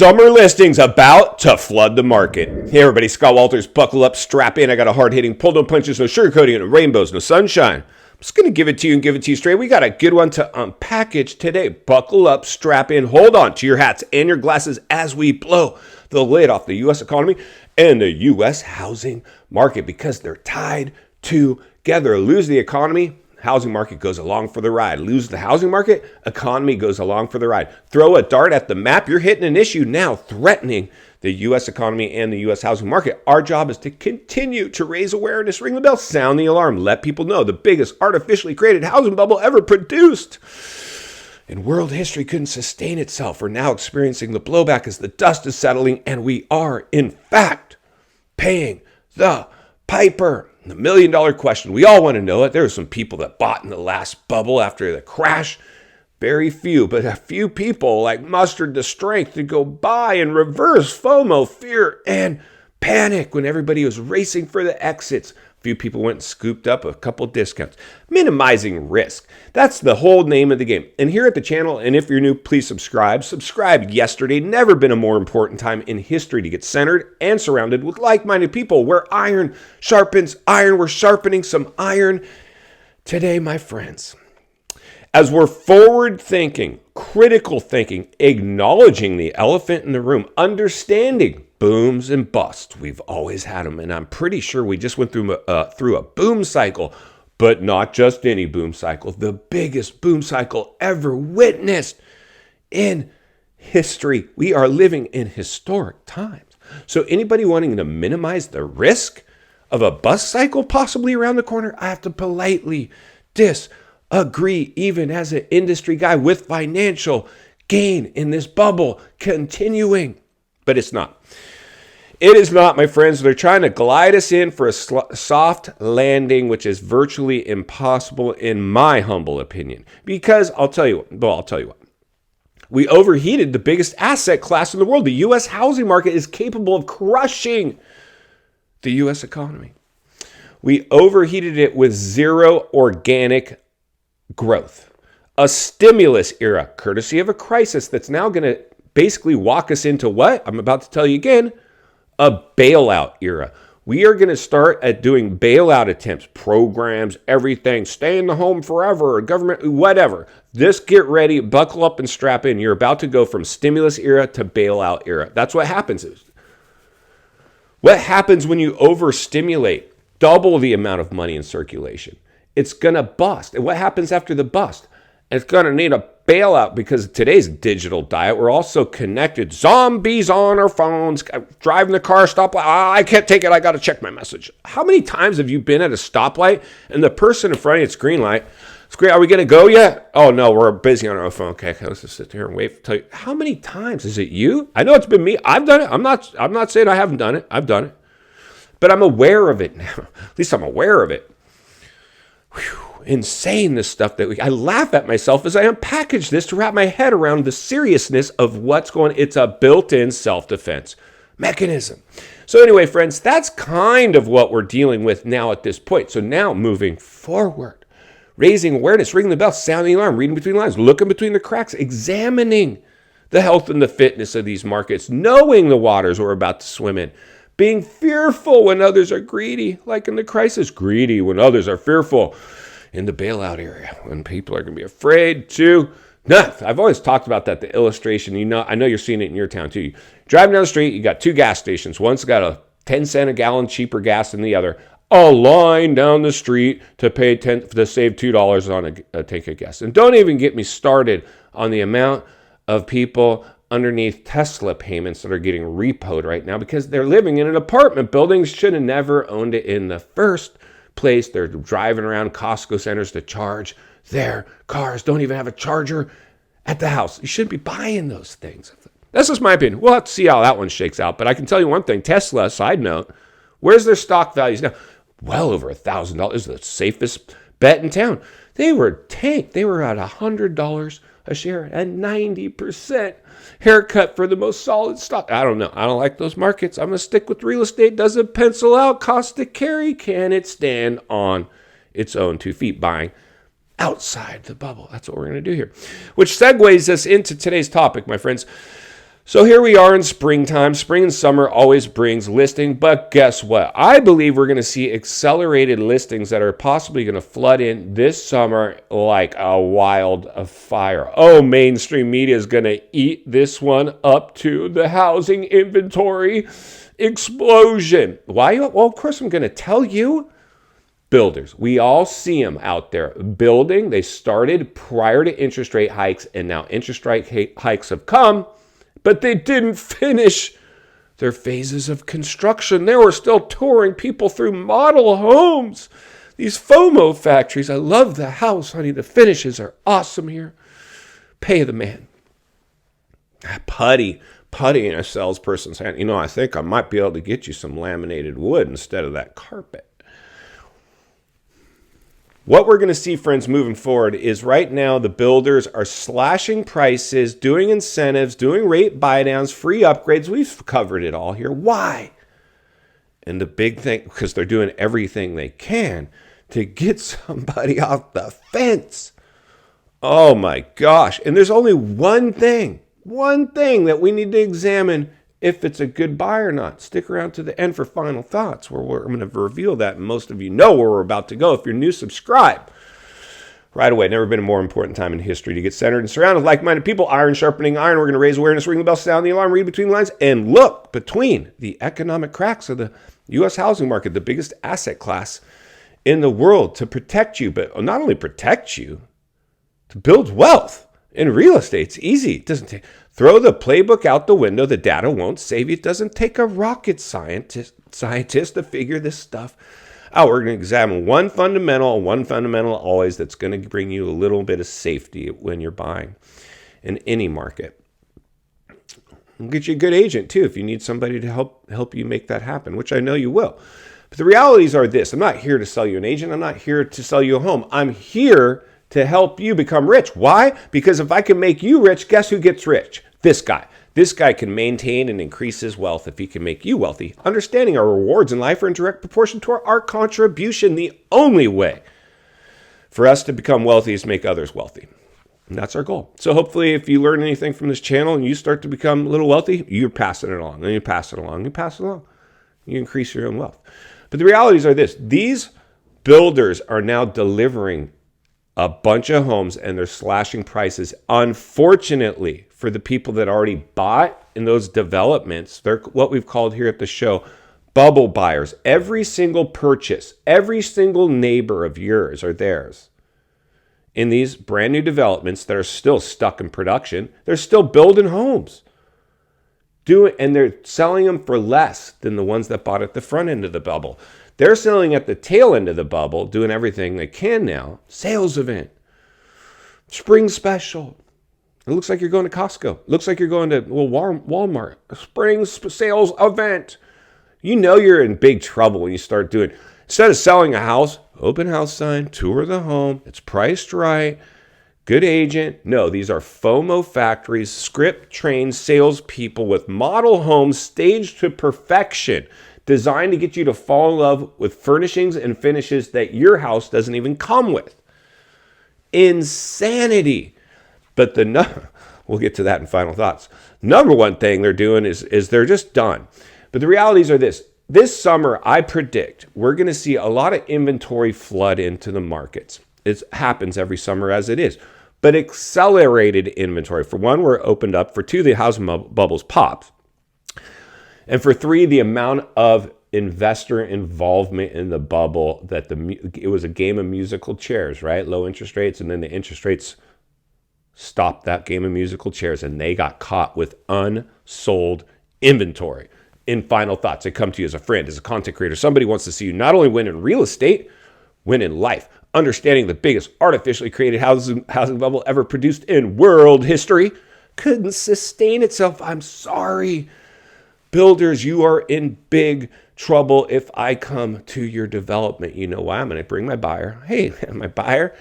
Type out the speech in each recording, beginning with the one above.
Summer listings about to flood the market. Hey everybody, Scott Walters, buckle up, strap in. I got a hard-hitting, pull no punches, no sugarcoating, no rainbows, no sunshine. I'm just going to give it to you and give it to you straight. We got a good one to unpackage today. Buckle up, strap in, hold on to your hats and your glasses as we blow the lid off the U.S. economy and the U.S. housing market because they're tied together. Lose the economy, housing market goes along for the ride. Lose the housing market, economy goes along for the ride. Throw a dart at the map, you're hitting an issue now threatening the U.S. economy and the U.S. housing market. Our job is to continue to raise awareness, ring the bell, sound the alarm, let people know the biggest artificially created housing bubble ever produced in world history couldn't sustain itself. We're now experiencing the blowback as the dust is settling, and we are, in fact, paying the piper. The million-dollar question, we all want to know it. There were some people that bought in the last bubble after the crash. Very few, but a few people mustered the strength to go buy and reverse FOMO, fear, and panic when everybody was racing for the exits. A few people went and scooped up a couple discounts. Minimizing risk. That's the whole name of the game. And here at the channel, and if you're new, please subscribe. Subscribe yesterday. Never been a more important time in history to get centered and surrounded with like-minded people. Where iron sharpens iron, we're sharpening some iron today, my friends. As we're forward-thinking, critical thinking, acknowledging the elephant in the room, understanding booms and busts. We've always had them, and I'm pretty sure we just went through a boom cycle, but not just any boom cycle, the biggest boom cycle ever witnessed in history. We are living in historic times. So anybody wanting to minimize the risk of a bust cycle possibly around the corner, I have to politely disagree, even as an industry guy with financial gain in this bubble continuing. But it's not. It is not, my friends. They're trying to glide us in for a soft landing, which is virtually impossible in my humble opinion. Because I'll tell you what. We overheated the biggest asset class in the world. The U.S. housing market is capable of crushing the U.S. economy. We overheated it with zero organic growth. A stimulus era, courtesy of a crisis that's now going to basically walk us into what? I'm about to tell you again. A bailout era. We are going to start at doing bailout attempts, programs, everything, stay in the home forever, government, whatever. Get ready, buckle up and strap in. You're about to go from stimulus era to bailout era. That's what happens. What happens when you overstimulate? Double the amount of money in circulation. It's going to bust. And what happens after the bust? It's going to need a bailout because of today's digital diet. We're also connected. Zombies on our phones, driving the car, stoplight. I can't take it. I got to check my message. How many times have you been at a stoplight and the person in front of you, it's green light. It's great. Are we going to go yet? Oh, no, we're busy on our phone. Okay, let's just sit here and wait. Tell you. How many times? Is it you? I know it's been me. I've done it. I'm not saying I haven't done it. I've done it. But I'm aware of it now. At least I'm aware of it. Whew. Insane, this stuff I laugh at myself as I unpackage this to wrap my head around the seriousness of what's going on. It's a built-in self-defense mechanism. So anyway, friends, that's kind of what we're dealing with now at this point. So now moving forward, raising awareness, ringing the bell, sounding the alarm, reading between the lines, looking between the cracks, examining the health and the fitness of these markets, knowing the waters we're about to swim in, being fearful when others are greedy, like in the crisis, greedy when others are fearful. In the bailout area, when people are going to be afraid to. I've always talked about that, the illustration. I know you're seeing it in your town too. You drive down the street, you got two gas stations. One's got a 10 cent a gallon cheaper gas than the other. A line down the street to save $2 on a tank of gas. And don't even get me started on the amount of people underneath Tesla payments that are getting repoed right now because they're living in an apartment building, should have never owned it in the first place. They're driving around Costco centers to charge their cars. Don't even have a charger at the house. You shouldn't be buying those things. That's just my opinion. We'll have to see how that one shakes out. But I can tell you one thing. Tesla, side note, where's their stock values now? Well over $1,000. The safest bet in town. They were tanked. They were at $100 a share, a 90% haircut for the most solid stock. I don't know. I don't like those markets. I'm going to stick with real estate. Doesn't pencil out. Cost to carry. Can it stand on its own 2 feet? Buying outside the bubble. That's what we're going to do here. Which segues us into today's topic, my friends. So here we are in springtime. Spring and summer always brings listing, but guess what? I believe we're going to see accelerated listings that are possibly going to flood in this summer like a wildfire. Oh, mainstream media is going to eat this one up too. The housing inventory explosion. Why? Well, of course I'm going to tell you. Builders, we all see them out there building. They started prior to interest rate hikes, and now interest rate hikes have come. But they didn't finish their phases of construction. They were still touring people through model homes. These FOMO factories. I love the house, honey. The finishes are awesome here. Pay the man. Putty in a salesperson's hand. You know, I think I might be able to get you some laminated wood instead of that carpet. What we're going to see, friends, moving forward is right now the builders are slashing prices, doing incentives, doing rate buydowns, free upgrades. We've covered it all here. Why? And the big thing, because they're doing everything they can to get somebody off the fence. Oh my gosh. And there's only one thing that we need to examine if it's a good buy or not. Stick around to the end for final thoughts, where I'm going to reveal that. And most of you know where we're about to go. If you're new, subscribe right away. Never been a more important time in history to get centered and surrounded with like-minded people. Iron sharpening iron. We're going to raise awareness, ring the bell, sound the alarm, read between the lines, and look between the economic cracks of the U.S. housing market, the biggest asset class in the world, to protect you, but not only protect you, to build wealth. In real estate, it's easy. It doesn't take... Throw the playbook out the window. The data won't save you. It doesn't take a rocket scientist to figure this stuff out. We're going to examine one fundamental always that's going to bring you a little bit of safety when you're buying in any market. We'll get you a good agent, too, if you need somebody to help you make that happen, which I know you will. But the realities are this. I'm not here to sell you an agent. I'm not here to sell you a home. I'm here to help you become rich. Why? Because if I can make you rich, guess who gets rich? This guy. This guy can maintain and increase his wealth if he can make you wealthy. Understanding our rewards in life are in direct proportion to our contribution. The only way for us to become wealthy is to make others wealthy. And that's our goal. So hopefully if you learn anything from this channel and you start to become a little wealthy, you're passing it along. And you pass it along. You pass it along. You increase your own wealth. But the realities are this. These builders are now delivering a bunch of homes and they're slashing prices. Unfortunately, for the people that already bought in those developments, they're what we've called here at the show bubble buyers. Every single purchase, every single neighbor of yours or theirs in these brand new developments that are still stuck in production, they're still building homes. And they're selling them for less than the ones that bought at the front end of the bubble. They're selling at the tail end of the bubble, doing everything they can now. Sales event, spring special. It looks like you're going to Costco. It looks like you're going to Walmart. A spring sales event. You know you're in big trouble when you start doing, instead of selling a house, open house sign, tour the home. It's priced right. Good agent. No, these are FOMO factories, script-trained salespeople with model homes staged to perfection, designed to get you to fall in love with furnishings and finishes that your house doesn't even come with. Insanity. But we'll get to that in final thoughts. Number one thing they're doing is they're just done. But the realities are this. This summer, I predict we're going to see a lot of inventory flood into the markets. It happens every summer as it is. But accelerated inventory. For one, we're opened up. For two, the housing bubbles popped. And for three, the amount of investor involvement in the bubble that it was a game of musical chairs, right? Low interest rates, and then the interest rates stopped that game of musical chairs, and they got caught with unsold inventory. In final thoughts, I come to you as a friend, as a content creator. Somebody wants to see you not only win in real estate, win in life. Understanding the biggest artificially created housing bubble ever produced in world history couldn't sustain itself. I'm sorry. Builders, you are in big trouble if I come to your development. You know why? I'm going to bring my buyer. Hey, my buyer,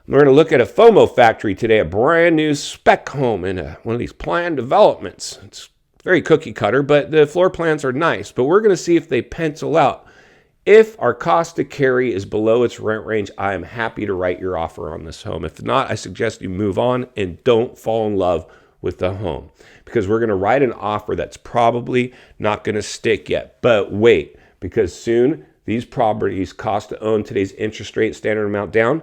we're going to look at a FOMO factory today, a brand new spec home in one of these planned developments. It's very cookie cutter, but the floor plans are nice. But we're going to see if they pencil out. If our cost to carry is below its rent range, I am happy to write your offer on this home. If not, I suggest you move on and don't fall in love with the home, because we're going to write an offer that's probably not going to stick yet. But wait, because soon these properties cost to own, today's interest rate, standard amount down,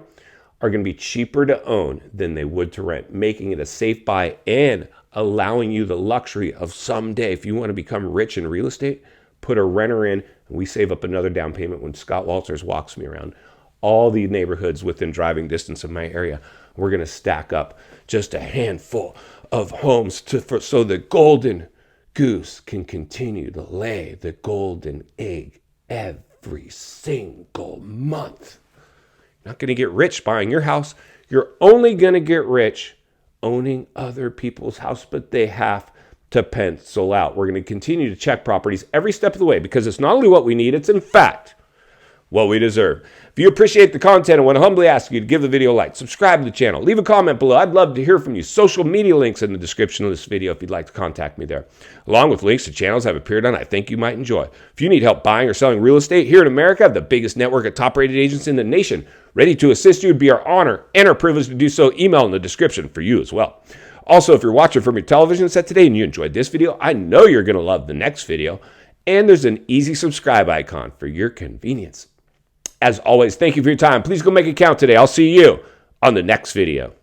are going to be cheaper to own than they would to rent, making it a safe buy and allowing you the luxury of someday, if you want to become rich in real estate, put a renter in, and we save up another down payment when Scott Walters walks me around all the neighborhoods within driving distance of my area. We're going to stack up just a handful of homes so the golden goose can continue to lay the golden egg every single month. You're not going to get rich buying your house. You're only going to get rich owning other people's house, but they have to pencil out. We're going to continue to check properties every step of the way, because it's not only what we need, it's in fact what we deserve. If you appreciate the content, I want to humbly ask you to give the video a like, subscribe to the channel, leave a comment below. I'd love to hear from you. Social media links in the description of this video if you'd like to contact me there, along with links to channels I've appeared on I think you might enjoy. If you need help buying or selling real estate here in America, I have the biggest network of top-rated agents in the nation, ready to assist you. It'd be our honor and our privilege to do so. Email in the description for you as well. Also, if you're watching from your television set today and you enjoyed this video, I know you're going to love the next video. And there's an easy subscribe icon for your convenience. As always, thank you for your time. Please go make it count today. I'll see you on the next video.